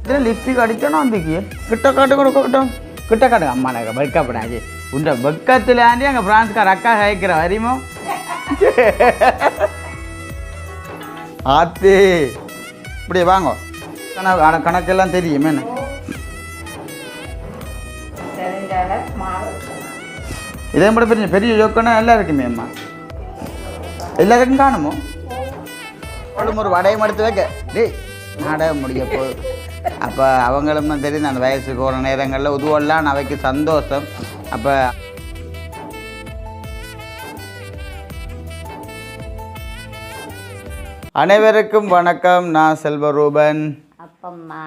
இதில் லிப்ஸ்டிக் அடிக்கணும் வந்துக்கு கிட்ட காட்டு கொடுக்கட்டும் கிட்ட காட்டு அம்மா நாங்கள் வெக்கப்படாது உண்ட வெக்கத்தில் ஆண்டி அங்கே பிரான்ஸ்கார் அக்கா கேட்குற வரிமோ ஆத்து இப்படி வாங்க கணக்கெல்லாம் தெரியும் என்ன இதே மட்டும் பெரிய பெரிய யோக்கனா நல்லா இருக்குமே அம்மா எல்லாருக்கும் காணுமோ ஒரு வடையம் எடுத்து வைக்க டேய் நாடகம் முடிய போகுது அப்போ அவங்களும் தெரியும் அந்த வயசுக்கு ஒரு நேரங்களில் உதுவெல்லாம் அவைக்கு சந்தோஷம் அப்போ அனைவருக்கும் வணக்கம். நான் செல்வரூபன். அப்பம்மா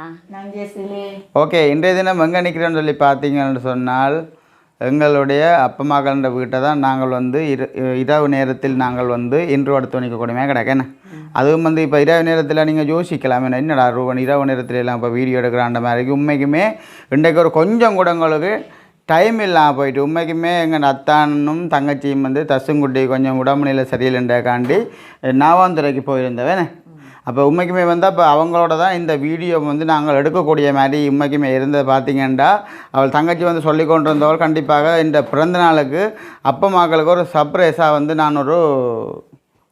ஓகே, இன்றைய தினம் எங்கே நிற்கிறோன்னு சொல்லி பார்த்தீங்கன்னு சொன்னால் எங்களுடைய அப்பம்மாக்கள வீட்டை தான் நாங்கள் இரவு நேரத்தில் நாங்கள் இன்று அடுத்து நிற்கக்கூடியமே கிடக்கேன்னு அதுவும் இப்போ இரவு நேரத்தில் நீங்கள் யோசிக்கலாம் என்னடா ரூபன் இரவு நேரத்தில் எல்லாம் இப்போ வீடியோ எடுக்கிறான்ற மாதிரி உண்மைக்குமே இன்றைக்கு ஒரு கொஞ்சம் கூட உங்களுக்கு டைம் இல்லாமல் போயிட்டு உண்மைக்குமே எங்கள் அத்தானும் தங்கச்சியும் தசுங்குட்டி கொஞ்சம் உடம்புநிலை சரியில்லைன்றக்காண்டி நாவாந்துறைக்கு போயிருந்தவேனே அப்போ உண்மைக்குமே அப்போ அவங்களோட தான் இந்த வீடியோ நாங்கள் எடுக்கக்கூடிய மாதிரி உண்மைக்குமே இருந்தது பார்த்திங்கன்னா அவள் தங்கச்சி சொல்லி கொண்டு இருந்தவள் கண்டிப்பாக இந்த பிறந்த நாளுக்கு அப்பம்மாக்களுக்கு ஒரு சர்ப்ரைஸாக நான்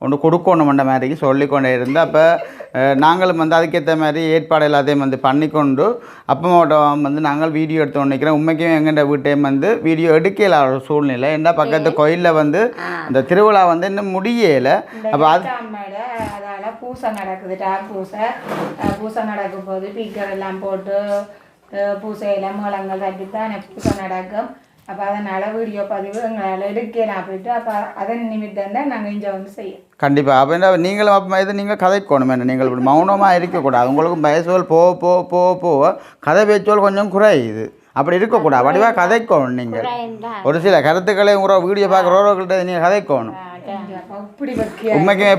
ஒன்று கொடுக்கணுமென்ற மாதிரிக்கு சொல்லிக்கொண்டே இருந்தேன். அப்போ நாங்களும் அதுக்கேற்ற மாதிரி ஏற்பாடு எல்லாத்தையும் பண்ணிக்கொண்டு அப்பம்மாவோட நாங்கள் வீடியோ எடுத்து நினைக்கிறோம். உண்மைக்குமே எங்கள்கிட்ட வீட்டையும் வீடியோ எடுக்கல ஒரு சூழ்நிலை என்ன பக்கத்து கோயிலில் இந்த திருவிழா இன்னும் முடியலை. அப்போ அது பூசை நடக்குது பூசை நடக்கும் போது பீக்கர் எல்லாம் போட்டு பூசையெல்லாம் மூலங்கள் தட்டித்தான் பூசை நடக்கும். அப்போ அதனால் வீடியோ பதிவு எங்களால் எடுக்கலாம் போயிட்டு அப்போ அதன் நிமித்தம் தான் நாங்கள் இங்கே செய்யும். கண்டிப்பாக அப்படின்னா நீங்களும் அப்போ இது நீங்கள் கதைக்கணும் என்ன நீங்கள் இப்படி மௌனமாக இருக்கக்கூடாது. உங்களுக்கும் வயசுகள் போக கதை பேச்சோல் கொஞ்சம் குறையுது. அப்படி இருக்கக்கூடாது. வடிவாக கதைக்கணும். நீங்கள் ஒரு சில கருத்துக்களை உங்களோட வீடியோ பார்க்குறவர்கள்ட்ட நீங்கள் கதைக்கணும். உண்மைக்குமே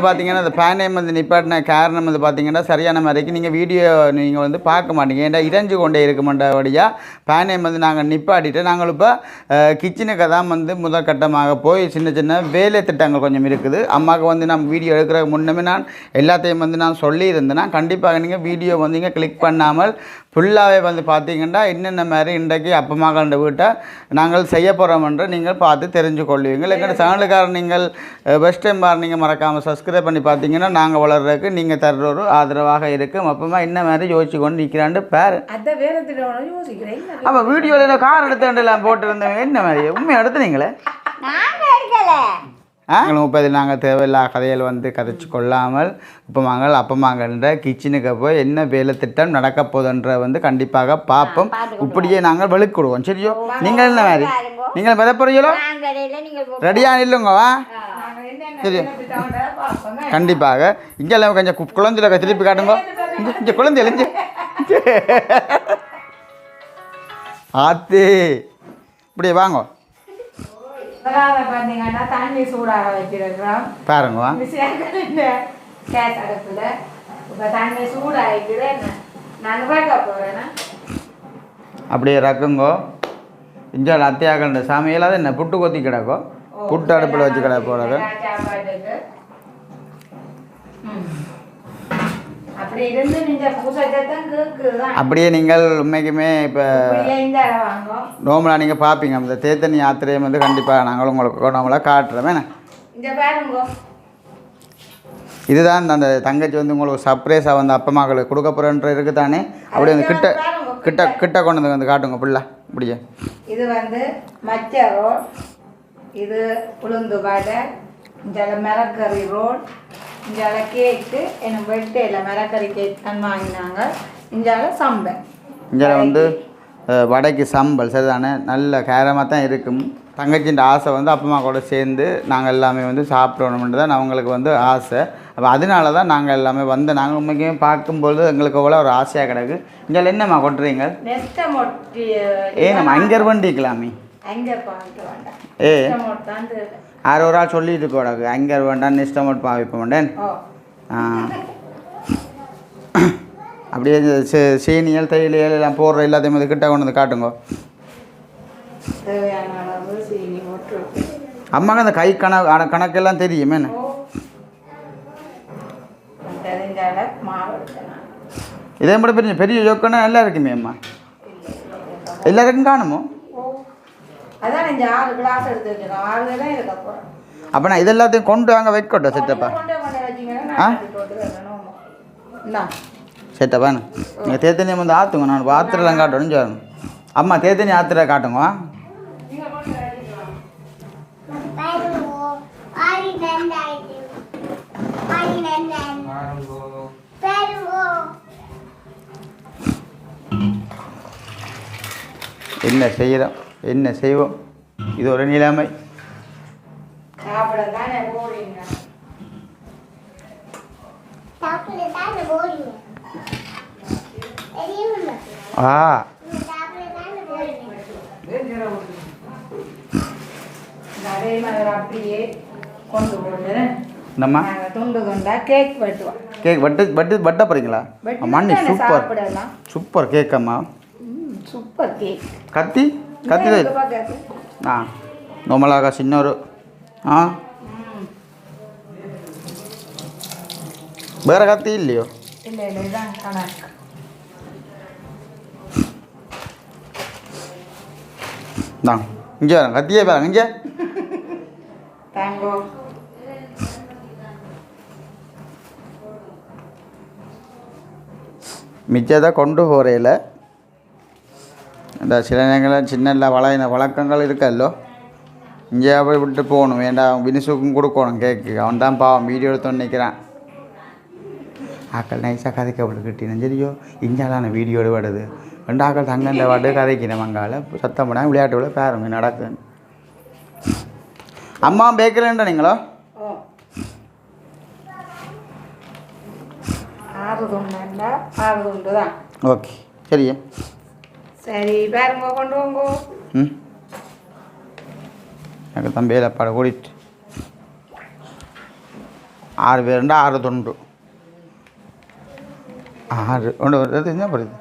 பார்த்தீங்கன்னா அந்த பேனை நிப்பாட்டின காரணம் பார்த்தீங்கன்னா சரியான மாதிரிக்கு நீங்கள் வீடியோ நீங்கள் பார்க்க மாட்டீங்க. ஏன்னா இறைஞ்சு கொண்டே இருக்குமென்றபடியாக பேனை நாங்கள் நிப்பாட்டிட்டு நாங்கள் இப்போ கிச்சனுக்கு தான் முதல் கட்டமாக போய் சின்ன சின்ன வேலை திட்டங்கள் கொஞ்சம் இருக்குது. அம்மாவுக்கு நம்ம வீடியோ எடுக்கிற முன்னமே நான் எல்லாத்தையும் நான் சொல்லியிருந்தேன்னா கண்டிப்பாக நீங்கள் வீடியோ நீங்கள் கிளிக் பண்ணாமல் ஃபுல்லாகவே பார்த்தீங்கன்னா என்னென்ன மாதிரி இன்றைக்கு அப்பம்மாக்கள வீட்டை நாங்கள் செய்ய போகிறோம்ன்ற நீங்கள் பார்த்து தெரிஞ்சு கொள்வீங்க. இல்லைங்க சேனலுக்காரர் நீங்கள் ஃபஸ்ட் டைம் நீங்கள் மறக்காமல் சப்ஸ்கிரைப் பண்ணி பார்த்தீங்கன்னா நாங்கள் வளர்றதுக்கு நீங்கள் தர்ற ஒரு ஆதரவாக இருக்கும். அப்பமா என்ன மாதிரி யோசிச்சு கொண்டு நிற்கிறான்னு பேர் அப்போ வீடியோவில் கார் எடுத்துலாம் போட்டுருந்தவங்க என்ன மாதிரி உண்மையை எடுத்துனீங்களே 30 நாங்கள் தேவையில்லா கதைகள் கதைச்சு கொள்ளாமல் இப்போ நாங்கள் அப்பம்மாங்கன்ற கிச்சனுக்கு போய் என்ன வேலை திட்டம் நடக்க போதுன்ற கண்டிப்பாக பார்ப்போம். இப்படியே நாங்கள் வெளுக்கிடுவோம். சரியோ? நீங்கள் என்ன மாதிரி நீங்கள் மிதப்புறீங்களோ ரெடியாக இல்லைங்க வா சரி கண்டிப்பாக இங்கெல்லாம் கொஞ்சம் குழந்தையில திருப்பி காட்டுங்க. இங்கே குழந்தை எழுந்து ஆத்து இப்படி வாங்க பார்த்தீங்கன்னா தண்ணி சூடாக வச்சிருக்கிறோம் பாருங்க. கேஸ் அடுப்புல இப்போ தண்ணி சூடாகிக்குது. நான் பார்க்க போகிறேன்னா அப்படியே ரக்குங்கோ. இங்கே அத்தியாக்கண்ட சமையலாத என்ன புட்டு கொத்தி கிடக்கோ புட்டு அடுப்பில் வச்சு கிடக்க போகிறாங்க. சாப்பாட்டுக்கு அப்படியே நீங்கள் உண்மைக்குமே இப்போ நோம்பலாக நீங்கள் பார்ப்பீங்க அந்த தேத்தனி யாத்திரையை கண்டிப்பாக நாங்கள் உங்களுக்கு நோம்பலாக காட்டுறோமே. இதுதான் அந்த தங்கச்சி உங்களுக்கு சர்ப்ரைஸாக அப்பம்மாக்களுக்கு கொடுக்க போகிறன்ற இருக்குது தானே. அப்படியே கிட்ட கிட்ட கிட்ட கொண்டு காட்டுங்க பிள்ளை இப்படியே. இது மச்ச ரோல், இது உளுந்து வடை, இங்கே மிளகறி ரோல், இங்கே கேக்கு எனக்கு வெட்டையில் மிளகறி கேக் தான் வாங்கினாங்க. இங்கே சம்பல் இங்கே வடைக்கு சம்பல் சரிதானே நல்ல கேரமாக தான் இருக்கும். தங்கச்சின்ற ஆசை அப்பம்மா கூட சேர்ந்து நாங்கள் எல்லாமே சாப்பிடணுமென்று தான் அவங்களுக்கு ஆசை. அப்போ அதனால தான் நாங்கள் எல்லாமே நாங்கள் உண்மைக்குமே பார்க்கும்போது எங்களுக்கு அவ்வளோ ஒரு ஆசையாக கிடக்கு. இங்கே என்னம்மா கொட்டுறீங்க? நம்ம அங்கர் வண்டிக்கலாமே யாரோ ஒரு ஆள் சொல்லிட்டு போடாது அங்கர் வேண்டாம் நிஷ்டமோட் பாவிப்ப மாட்டேன். அப்படியே சீனியல் தையலியல் எல்லாம் போடுற எல்லாத்தையும் கிட்ட கொண்டு காட்டுங்க. அம்மாங்க அந்த கை கணக்கெல்லாம் தெரியுமே. இதே மட்டும் பெரிய பெரிய ஜோக்கன்னா நல்லா இருக்குமே அம்மா எல்லாருக்கும் காணுமோ அதான் இந்த 6 கிளாஸ் எடுத்து வச்சிருக்கோம் 6 தான் இருக்க போகிறோம் அப்போ நான் இதெல்லாத்தையும் கொண்டு வாங்க வைக்கட்டும் செட்டப்பா செட்டப்பா நீங்கள் தேத்தனியை வந்து ஆற்றுங்க நான் ஆத்திரலாம் காட்டணும்னு சொல்லணும் அம்மா தேத்தனி ஆத்திர காட்டுங்க என்ன செய்கிறோம் என்ன செய்வோம் இது ஒரு நிலைமை ஆ அப்படியே கொண்டு போட்டு என்னம்மா துண்டு துண்டா கேக் வெட்டுவோம் கேக் வெட்ட போகிறீங்களா மண்ணி சூப்பர் சூப்பர் கேக்கம்மா சூப்பர் கேக் கத்தி ஆ நோமலாக சின்னொரு ஆ வேறு கத்தி இல்லையோ இல்லை இல்லை இதுதான் கணக்கு தான் இங்கே வரேன் கத்தியே பாருங்க இங்கே தேங்கோ மிச்சத்தை கொண்டு போகிறையில் இந்த சில நேரங்களில் சின்ன வழக்கங்கள் இருக்கல்லோ இங்கே போய் விட்டு போகணும் வேண்டாம் வினிசுக்கும் கொடுக்கணும் கேக்கு அவன் தான் பாவம் வீடியோ எடுத்து நிற்கிறான் ஆக்கள் நைஸாக கதைக்கப்பட்டு கிட்டினேன் சரியோ இஞ்சாலான வீடியோ எடுப்படுது 2 ஆக்கள் தங்கண்ட வாட்டு கதைக்கிறேன் மங்கால சத்தம் பண்ணால் விளையாட்டு விட பேருங்க நடக்குது அம்மா பேக்கலன்ற நீங்களோ 6 துண்டுண்டா 6 துண்டு தான் ஓகே சரியா சரி பாருங்க கொண்டு வாங்கோ ம் எனக்கு தம்பியில் பாட கூடிட்டு 6 பேருண்டா 6 தொண்டு 6 ஒன்று என்ன போடுது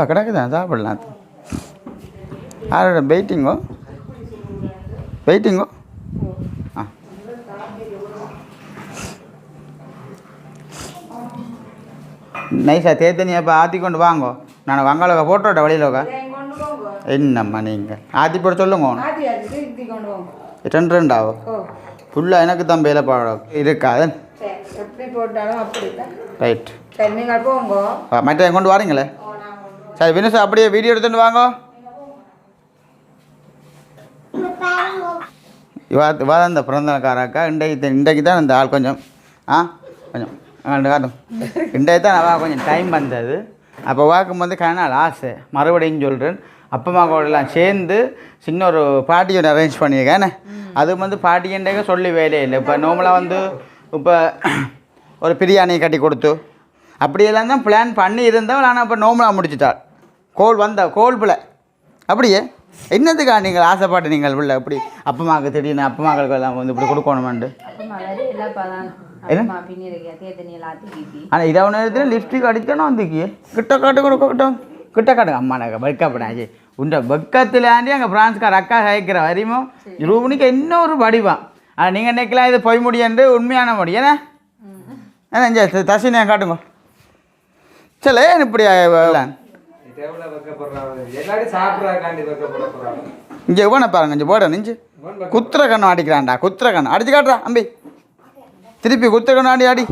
கிடக்குதான் சாப்பிடலாம் யாரோட வெயிட்டிங்கோ நைஸாக தேத்தனியை இப்போ ஆற்றி கொண்டு வாங்கோ நான் வங்காள போட்டோட்ட வழியிலோக்கா என்னம்மா நீங்கள் ஆற்றி போட சொல்லுங்க 2 ஆகும் ஃபுல்லாக எனக்கு தான் வேலை பாடம் இருக்காது எப்படி போட்டாலும் அப்படி ரைட் சரி நீங்கள் போங்க மற்ற கொண்டு வாரீங்களே சரி வினுசா அப்படியே வீடியோ எடுத்துட்டு வாங்க இவா இந்த பிறந்தக்காராக்கா இன்றைக்கு தான் இந்த ஆள் கொஞ்சம் கொஞ்சம் காட்டும் இன்றைக்கு தான் அவள் கொஞ்சம் டைம் வந்தது அப்போ வாக்கும்போது கண்ணால் ஆசை மறுபடியும் சொல்கிறேன் அப்பா கூடலாம் சேர்ந்து சின்ன ஒரு பார்ட்டியோட அரேஞ்ச் பண்ணியிருக்கேன் அது வந்து பார்ட்டின்றே சொல்லி வேலையே இல்லை இப்போ நார்மலாக இப்போ ஒரு பிரியாணி கட்டி கொடுத்து அப்படியெல்லாம் தான் பிளான் பண்ணி இருந்தவள் ஆனால் இப்போ நார்மலாக முடிச்சிட்டாள் கோல் பிள்ளை அப்படியே என்னத்துக்கா நீங்கள் ஆசைப்பாட்டு நீங்கள் பிள்ளை இப்படி அப்பமாவுக்கு திடீர்னு அப்பமாக்களுக்கு எல்லாம் வந்து இப்படி கொடுக்கணுமாண்டு ஆனால் இதை நேரத்தில் லிப்ஸ்டிக் அடிக்கணும் வந்துக்கியே கிட்ட காட்டுங்க அம்மா நாங்கள் வெக்கப்படாச்சு உண்ட வெக்கத்திலாண்டி அங்கே பிரான்ஸ்கார் அக்கா சயக்கிற வரையுமோ ரூபனிக்கு இன்னொரு வடிவான் ஆனால் நீங்கள் நினைக்கலாம் இது பொய் முடியன்று உண்மையான முடி ஏன்னா தசினியா காட்டுங்க சரி ஏன் இப்படி இங்கே எவ்வளோ பாருங்க இங்கே போட நெஞ்சு குத்துற கண்ணு அடிக்கிறான்டா குத்துற கண்ணு அடிச்சு காட்டுறா அம்பி திருப்பி குத்துற கண்ணு அடி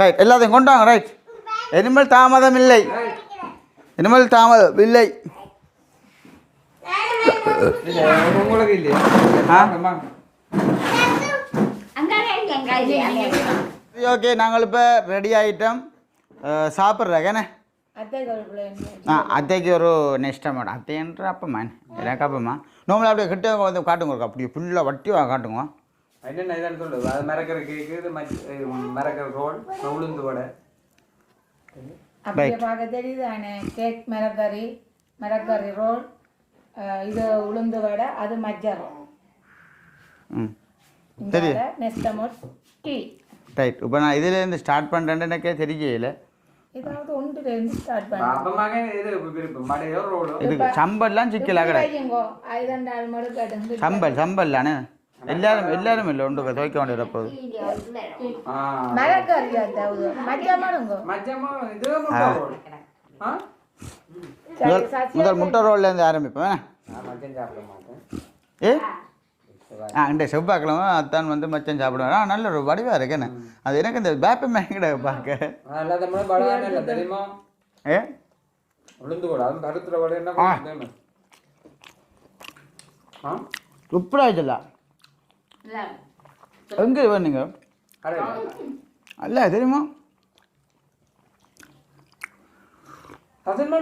ரைட் எல்லாத்தையும் கொண்டு வாங்க ரைட் இனிமேல் தாமதம் இல்லை ஓகே நாங்கள் இப்போ ரெடி ஆகிட்டோம் சாப்பிட்றேன் அத்தைக்கு ஒரு நெக்ஸ்ட் அமௌண்ட் அத்தைன்ற அப்பம்மா எனக்கு அப்பம்மா நார்மலாக அப்படியே கிட்ட வந்து காட்டுங்க அப்படியே ஃபுல்லாக வட்டி காட்டுங்க என்னென்ன இதான்னு சொல்லுது அது மிரக்கிற கேக்கு இது மிரக்கிற ரோல் உளுந்து வடை அப்படியே பார்க்க தெரியுது கேக் மிரக்கறி ரோல் இது உளுந்து வடை அது மஞ்சள் தெரியும் நெக்ஸ்ட் அமௌண்ட் டீ ரைட் இப்போ நான் இதுலேருந்து ஸ்டார்ட் பண்ணுறேன்னு எனக்கே தெரியல ஏதாவது ஒன்றுலேருந்து ஸ்டார்ட் இதுக்கு சம்பல்லாம் சிக்கலாக கிடையாது சம்பல்லானே எல்லாரும் இல்லை ஒன்று துவைக்க வேண்டியது மரக்கறி அதாவது மத்தியமானுங்க மச்சமா இது முட்டை roll. ஆ முதல் முட்டை ரோல்லேருந்து ஆரம்பிப்பேன் நான் மச்சம் சாப்பிட மாட்டேன். ஏ இந்த செவ்வாய்க்கிழமை அத்தான் வந்து மச்சம் சாப்பிடுவேன் நல்ல ஒரு வடிவாக இருக்கேன்னு அது எனக்கு இந்த வேப்ப மேங்கட பார்க்க நல்லா தமிழ் பலவானே இல்லை தெரியுமா? ஏ உளுந்து கூட அது கருத்துல கூட என்ன பண்ணுறது? ஆ சூப்பராக ஆயிடுச்சுல்ல எங்கே வேணுங்க அரே அல்ல தெரியுமா சசின்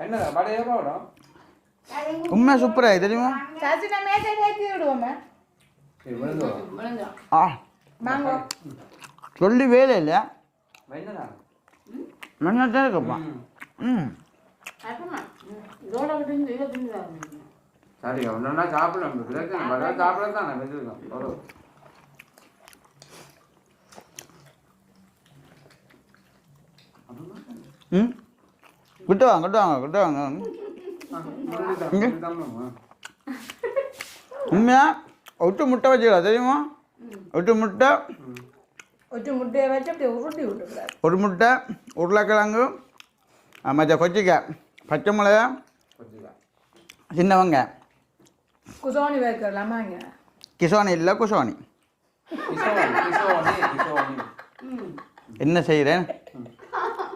என்ன வடையே போடும் உண்மையாக சூப்பராக தெரியுமா சசினா மேட்டை ஏற்றி விடுவோமே இது விழுந்து ஆ மாங்கோ சொல்லி வேலை இல்லையா என்னடா மண்ணாத்தான் இருக்கப்பா ம் சரி ஒன்றா சாப்பிடலாம் கிடைக்கும் வடை சாப்பிட தான் நான் வச்சுருக்கேன் ஒரு ம் விட்டு வாங்க உண்மையா ஒட்டு முட்டை வச்சுக்கலாம் தெரியுமா ஒட்டு முட்டை ஒற்று முட்டையை வச்சு அப்படியே உருட்டி விட்டுக்கிறாரு ஒரு முட்டை உருளைக்கிழங்கு மற்ற கொச்சிக்காய் பச்சை மிளகா சின்ன வெங்காயம் குசோனி வைக்கலாமாங்க கிசோனி இல்லை குசோனி என்ன செய்கிறேன்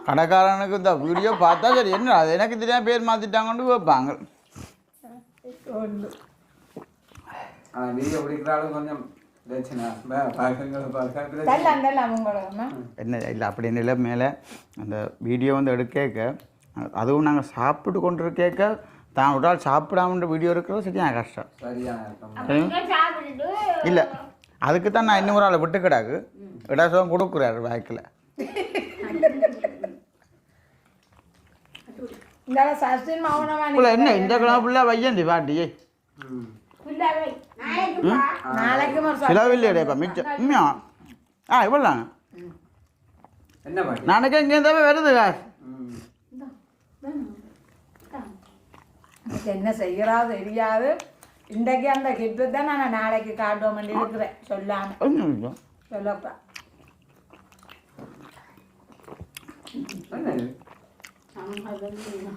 கடைக்காரனுக்கு இந்த வீடியோ பார்த்தா சரி என்ன அது எனக்கு தெரியாம பேர் மாற்றிட்டாங்கன்னு வைப்பாங்க ஆனால் வீடியோ பிடிக்கிறாலும் கொஞ்சம் பிரச்சனை என்ன இல்லை அப்படின்னு இல்லை மேலே அந்த வீடியோ வந்து எடுக்க அதுவும் நாங்கள் சாப்பிட்டு கொண்டு இருக்கேக்க தான் ஒரு ஆள் சாப்பிடாமன்ற வீடியோ இருக்கிறது சரியான கஷ்டம் இல்லை அதுக்கு தான் நான் இன்னொரு ஆளை விட்டு கிடாக்கு இடாசம் கொடுக்குறாரு வாய்க்கில் என்ன இந்த கிழமை ஃபுல்லாக வையண்டி பாட்டி சிலவில்லையேப்பா மிச்சம் உண்மையா இவ்வளோ என்ன பாட்டி நாளைக்கு இங்கேருந்தே வருது காசு என்ன செய்யறாது தெரியாது இன்றைக்கு அந்த கிட்டு தான் நான் நாளைக்கு காட்டுவோம் வேண்டி இருக்கிறேன் சொல்லாம சொல்லப்பா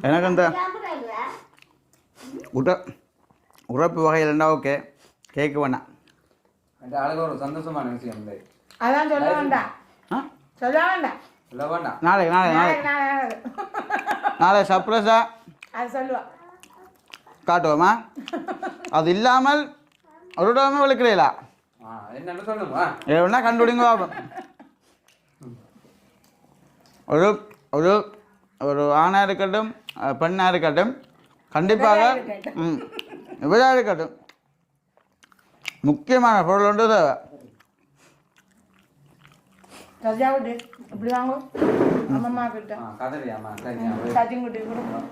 எனக்கு அந்த உறப்பு வகையில்ண்டா ஓகே கேட்க வேணாம் அந்த அழகு ஒரு சந்தோஷமான விஷயம் இல்லை அதான் சொல்ல வேண்டாம் சொல்ல வேண்டாம் சொல்ல வேண்டாம் நாளை சர்ப்ரைஸா அது சொல்லுவா காட்டுவோமா அது இல்லாமல் ஒரு இடமே விளக்கிறீங்களா என்னன்னு சொல்லுமா எவ்வளோ கண்டுபிடிங்க பார்ப்போம் ஒரு ஒரு ஒரு ஆணாக இருக்கட்டும் பெண்ணாக இருக்கட்டும் கண்டிப்பாக இவராக இருக்கட்டும் முக்கியமான பொருள் ஒன்று தேவை ரஜாவுட்டு இப்படி வாங்க அம்மம்மா கிட்ட கதறியாமா சச்சின் குட்டி கொடுப்போம்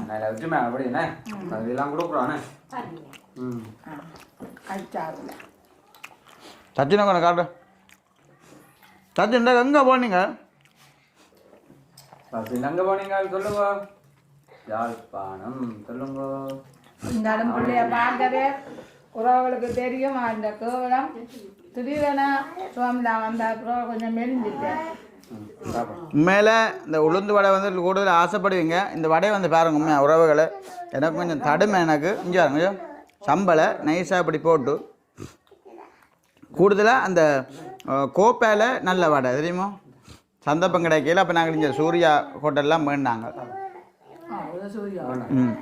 அதில் வச்சுமே அப்படின்னே அதெல்லாம் கொடுக்குறானே கழிச்சாருல சச்சினை கொண்டு காட்டு சச்சின் எங்கே போனீங்க சச்சின் எங்கே போனீங்க சொல்லுங்க யாழ்ப்பாணம் சொல்லுங்க இருந்தாலும் பிள்ளைய பார்க்கவே உறவுகளுக்கு தெரியும் அந்த கேவலம் திடீரென சுவாமிதா வந்த அப்புறம் கொஞ்சம் மெலிஞ்சிட்டேன் உண்மையில் இந்த உளுந்து வடை வந்து கூடுதல் ஆசைப்படுவீங்க இந்த வடையை வந்து பாருங்க உண்மையாக உறவுகளை எனக்கு கொஞ்சம் தடுமை எனக்கு இங்கே கொஞ்சம் சம்பளை நைஸாக இப்படி போட்டு கூடுதலாக அந்த கோப்பையில் நல்ல வடை தெரியுமோ சந்தர்ப்பம் கிடைக்கல அப்போ நாங்கள் இங்கே சூர்யா ஹோட்டல்லாம் வேண்டாங்க ம்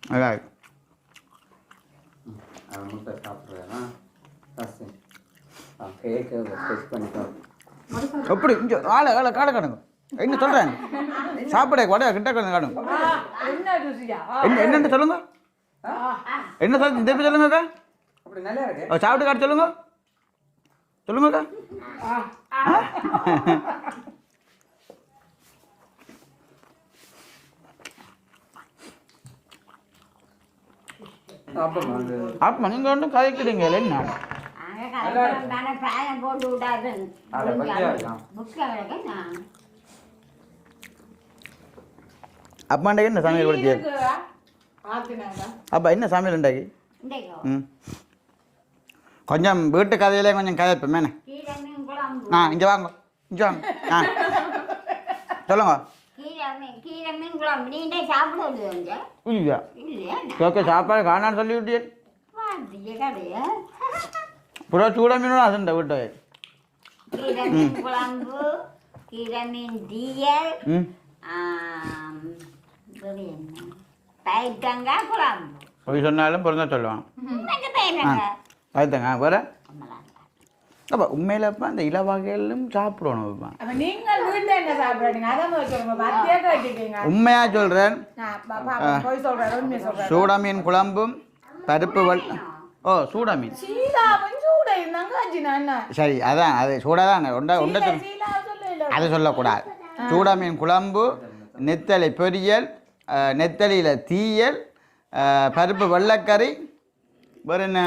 நல்லா இருக்கு முட்டை சாப்பிட்றேன்னா கேக்கு டெஸ்ட் பண்ணிக்கோ எப்படி இங்கே ஆளை காடை காணுங்க என்ன சொல்கிறேன் சாப்பிட வடை கிட்ட காணுங்க என்னென்னு சொல்லுங்க என்ன சொல்ல திருப்பி சொல்லுங்கக்கா அப்படி நல்லா இருக்கு சாப்பிட்டு காட்டு சொல்லுங்க சொல்லுங்கக்கா அப்போ நீங்கள் ஒன்றும் கதைக்கிறீங்க என்ன அப்பாண்டைக்கு என்ன சமையல் படுத்தியா ஆத்துனாங்க அப்போ என்ன சமையல் உண்டாக்கி ம் கொஞ்சம் வீட்டு கதையிலே கொஞ்சம் கதைப்பேன் மேனே இங்கே வாங்க இங்கே வாங்க சொல்லுங்க இல்லையா ஓகே சாப்பாடு காணான்னு சொல்லி விட்டேன் புறா சூட மீனும் அதுண்ட வீட்டு குழம்பு கீரமீன் தீயல் ம் பயிர்த்தங்காய் குழம்பு போய் சொன்னாலும் பிறந்தா சொல்லுவான் பயிர்த்தங்காய் ஆயிடுத்தாங்க வேற அப்போ உண்மையிலப்பா அந்த இல வகையிலும் சாப்பிடணும் வைப்பா அப்ப நீங்கள் வீட்டுல என்ன சாப்பிடுறீங்க அதை முதல்ல சொல்லுங்க பத்தியா கேட்டுட்டீங்க உண்மையாக சொல்கிறேன் போய் சொல்றேன் உண்மையை சொல்றேன் சூட மீன் குழம்பும் பருப்பு ஓ சூட மீன் சீலாவும் சூட இருந்தாங்க அஜினா சரி அதான் அது சூடாக தான் உண்டை சொல் சீலா சொல்லல அதை சொல்லக்கூடாது சூட மீன் குழம்பு நெத்தலி பொரியல் நெத்தலியில் தீயல் பருப்பு வெள்ளைக்கறி வேறு என்ன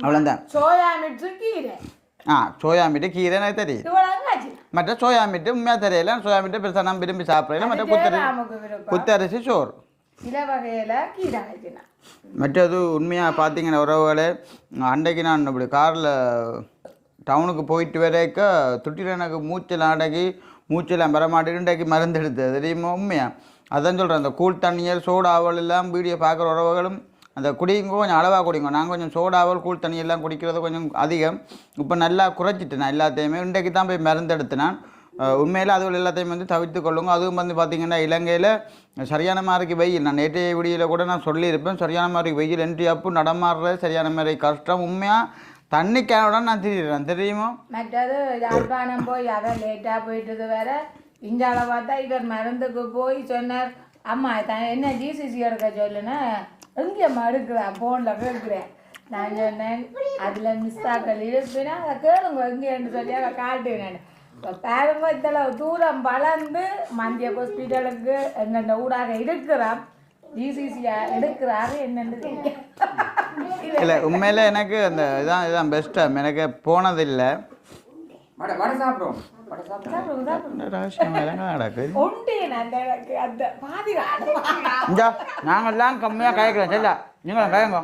அவ்வளோதான் சோயா மிட்ஸு கீரை சோயா மீட்டு கீரை எனக்கு தெரியும் இவ்வளவு அஜினா மற்ற சோயா மீட்டு உண்மையாக தெரியல சோயா மீட்டு பெருசாக நான் விரும்பி சாப்பிட்றேன் மற்ற குத்தரிசி சோறு இல வகையில கீரை அஜினா மற்றது உண்மையாக பார்த்தீங்கன்னா உறவுகளே அன்றைக்கு நான் இப்படி காரில் டவுனுக்கு போயிட்டு வரைக்க துட்டியில் எனக்கு மூச்செல்லாம் அடக்கி மூச்செல்லாம் வரமாட்டேன் இன்றைக்கு மருந்து எடுத்தது தெரியுமா உண்மையாக அதான் சொல்கிறேன் அந்த கூழ் தண்ணியல் சோடாவல் எல்லாம் வீடியோ பார்க்குற உறவுகளும் அந்த குடிங்க கொஞ்சம் அளவாக குடிங்க நாங்கள் கொஞ்சம் சோடாவல் கூழ் தண்ணியெல்லாம் குடிக்கிறது கொஞ்சம் அதிகம் இப்போ நல்லா குறைச்சிட்டு நான் எல்லாத்தையுமே இன்றைக்கு தான் போய் மருந்து எடுத்தினான் உண்மையில் அதுகள் எல்லாத்தையும் வந்து தவிர்த்து கொள்ளுங்க அதுவும் வந்து பார்த்திங்கன்னா இலங்கையில் சரியான மாதிரிக்கு வெயில் நான் நேற்றைய வீடியோவில் கூட நான் சொல்லியிருப்பேன் சரியான மாதிரிக்கு வெயில் என்ட்ரி அப்பு நடமாடுறது சரியான மாதிரி கஷ்டம் உண்மையாக தண்ணி கேனோட நான் திரிகிறேன் தெரியுமா மற்றது யாழ்ப்பாணம் போய் அவன் லேட்டாக போயிட்டது வேற இஞ்சால பார்த்தா இவர் மருந்துக்கு போய் சொன்னார் அம்மா என்ன ஜிசிசி எடுக்க சொல்லுன்னா எங்கேம்மா எடுக்கிறேன் ஃபோனில் கேட்குறேன் நான் சொன்னேன் அதில் மிஸ் ஆக்கல் இருப்பினா அதை கேளுங்க எங்கேன்னு சொல்லி அதை காட்டுவேன் இப்போ பாருங்க இத்தனை தூரம் வளர்ந்து மந்திய ஹாஸ்பிட்டலுக்கு எங்கெண்ட ஊடாக இருக்கிறான் ஜிசிசியாக எடுக்கிறாரு என்னென்னு தெரியும் இல்லை உண்மையில் எனக்கு அந்த இதான் பெஸ்ட்டாக எனக்கு போனதில்லை வடை சாப்பிடுவோம் இந்தா நாங்கள்லாம் கம்மியாக கயக்கிறோம் சரியா நீங்களும் கயங்க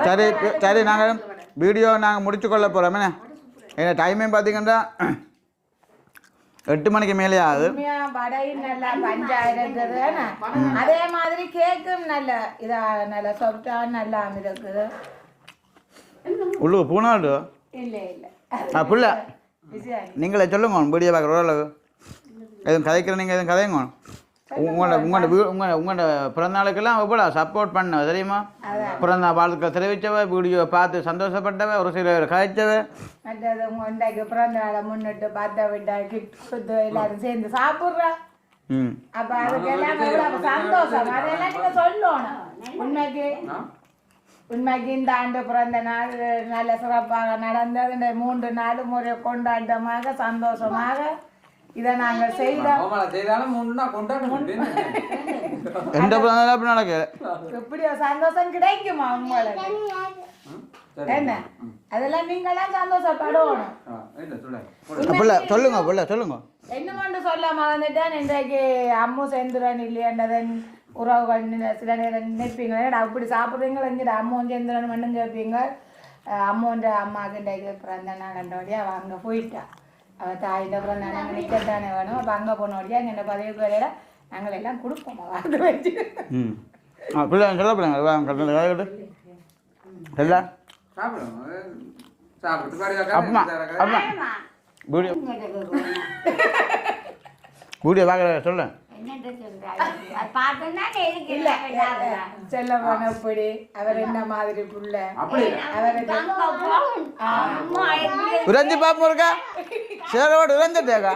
சரி சரி நாங்கள் வீடியோ நாங்கள் முடிச்சு கொள்ள போகிறோமே ஏன்னா டைமே பார்த்தீங்கன்னா 8 மணிக்கு மேலே ஆகுது வடையும் நல்லா பஞ்சாயிரம் அதே மாதிரி கேக்கும் நல்ல இதா நல்ல சாஃப்டா நல்லா இருக்குது உள்ளுக்கு பூனாடு இல்லை இல்லை புள்ள நீங்களே சொல்லுங்க வீடியோ பார்க்குற ஓரளவு எதுவும் கதைக்கிற நீங்கள் எதுவும் கதைங்க உங்களோட பிறந்தநாளுக்கெல்லாம் எவ்வளோ சப்போர்ட் பண்ண தெரியுமா பிறந்த வாழ்க்கை தெரிவித்தவ வீடியோ பார்த்து சந்தோஷப்பட்டவ ஒரு சில கதைச்சவ மற்றது உண்டாக்கி பிறந்த நாளை முன்னிட்டு பார்த்த விட்டா கிஃப்ட் கொடுத்து எல்லாரும் சேர்ந்து சாப்பிட்றா அப்ப அதுக்கெல்லாம் எவ்வளவு சந்தோஷம் அதெல்லாம் நீங்க சொல்லணும் உண்மைக்கு இந்த ஆண்டு பிறந்த நாள் நல்ல சிறப்பாக நடந்தது இந்த 3 நாள் முறை கொண்டாட்டமாக சந்தோஷமாக இதை நாங்கள் செய்தோம் எந்த பிறந்தநாள் அப்படி நடக்குது எப்படி சந்தோஷம் கிடைக்குமா உங்களுக்கு என்ன அதெல்லாம் நீங்களாம் சந்தோஷப்படணும் சொல்லுங்க என்னமொன்று சொல்ல மறந்துட்டேன் இன்றைக்கு அம்மு செந்துரன் இல்லையன்றதன் உறவுகள் சில நேரம் நினைப்பீங்க அப்படி சாப்பிட்றீங்க எங்கிட்ட அம்மும் செந்துரன் மட்டும் கேட்பீங்க அம்முன்ற அம்மாவுக்கு இன்றைக்கு பிறந்த நாளோடையா அவங்க போயிட்டா அவள் தாயின் பிறந்த நாங்கள் நிற்கத்தானே வேணும் அப்போ அங்கே போனோடையா எங்கள் பதவிக்கு வரையில நாங்கள் எல்லாம் கொடுப்போம் வாங்க வச்சு சொல்ல பிள்ளைங்க வீடியோ பார்க்குற சொல்ல செல்லவன் எப்படி அவர் என்ன மாதிரி புள்ள உறைஞ்சி பாப்போம் இருக்கா சேரோடு உறைஞ்சிட்டேக்கா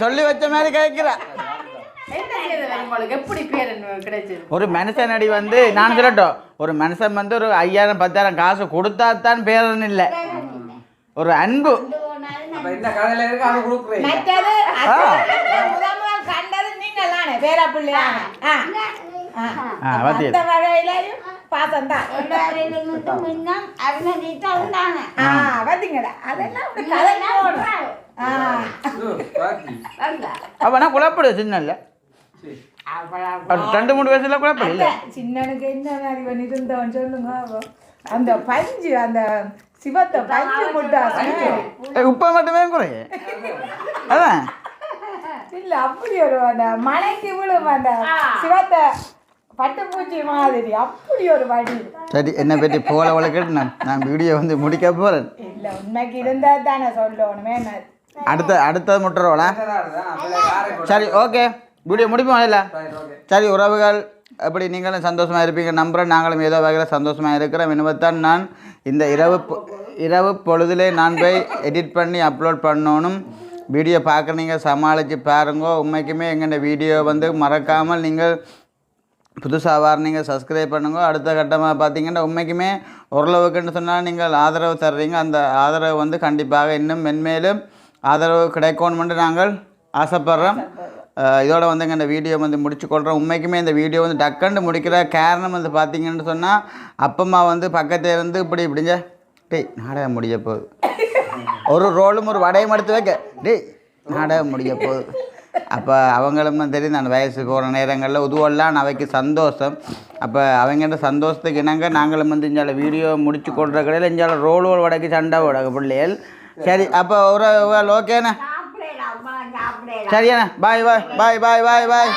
சொல்லி வச்ச மாதிரி கேட்கிறா ஒரு மனுஷன் அடி வந்து நான் சொல்லட்டும் ஒரு மனுஷன் வந்து ஒரு 5000 10,000 காசு கொடுத்தா தான் பேரன் இல்லை ஒரு அன்பு பத்தியல் அந்த வகையிலையும் பாசம் தான் எல்லாரும் முன்னம் அருணதிட்டம் தானே பார்த்தீங்களா அதெல்லாம் ஒரு கதை போடும் பாத்தி அப்போனா குழப்படு சின்ன இல்லை அவ்வளவு 2-3 வயசுல குழப்பம் இல்லை சின்னனுக்கு என்ன மாதிரி பண்ணி இருந்தவன் சொல்லுங்க அவ. அந்த பஞ்சு அந்த சிவத்தை பஞ்சு முட்டாசு உப்பை மட்டுமே குறைய அதான் இல்ல அப்படி ஒரு அந்த மலைக்கு விழும் அந்த சிவத்தை பட்டுப்பூச்சி மாதிரி அப்படி ஒரு வடி சரி என்னை பற்றி போல வழக்கிட்டு நான் வீடியோ வந்து முடிக்க போகிறேன் இல்ல உண்மைக்கு இருந்தா தானே சொல்லணுமே அடுத்தது முட்டுறோம்ல சரி ஓகே வீடியோ முடிப்போம் இல்லை சரி உறவுகள் எப்படி நீங்களும் சந்தோஷமாக இருப்பீங்க நம்புகிறேன் நாங்களும் ஏதோ வகையில் சந்தோஷமாக இருக்கிறோம் இனிமேத்தான் நான் இந்த இரவு பொழுதிலே நான் போய் எடிட் பண்ணி அப்லோட் பண்ணணும் வீடியோ பார்க்குறீங்க சமாளித்து பாருங்க உண்மைக்குமே எங்கள் வீடியோ வந்து மறக்காமல் நீங்கள் புதுசாக வாரினீங்க சப்ஸ்கிரைப் பண்ணுங்க அடுத்த கட்டமாக பார்த்தீங்கன்னா உண்மைக்குமே ஓரளவுக்குன்னு சொன்னால் நீங்கள் ஆதரவு தர்றீங்க அந்த ஆதரவு வந்து கண்டிப்பாக இன்னும் மென்மேலும் ஆதரவு கிடைக்கணுமென்று நாங்கள் ஆசைப்படுறோம் இதோட வந்து இந்த வீடியோ வந்து முடிச்சுக்கொள்கிறோம் உண்மைக்குமே இந்த வீடியோ வந்து டக்குன்னு முடிக்கிற காரணம் வந்து பார்த்தீங்கன்னு சொன்னால் அப்பம்மா வந்து பக்கத்தில் இருந்து இப்படிங்க டேய் நாடகம் முடிய போகுது ஒரு ரோலும் ஒரு வடையும் எடுத்து வைக்க டேய் நாடகம் முடிய போகுது அப்போ அவங்களும் தெரியும் அந்த வயசு போகிற நேரங்களில் உதுவெல்லாம் அவைக்கு சந்தோஷம் அப்போ அவங்கள்ட்ட சந்தோஷத்துக்கு இணங்க நாங்களும் வந்து இஞ்சால வீடியோ முடிச்சு கொள்கிற கடையில் இஞ்சால ரோல் வடைக்கு சண்டை வடக்கு பிள்ளைகள் சரி அப்போ ஒரு ஓகேண்ணா சாப்பிடலாம் சாப்பிடலாம் சரியாண்ணா பாய் பாய் பாய் பாய் பாய் பாய்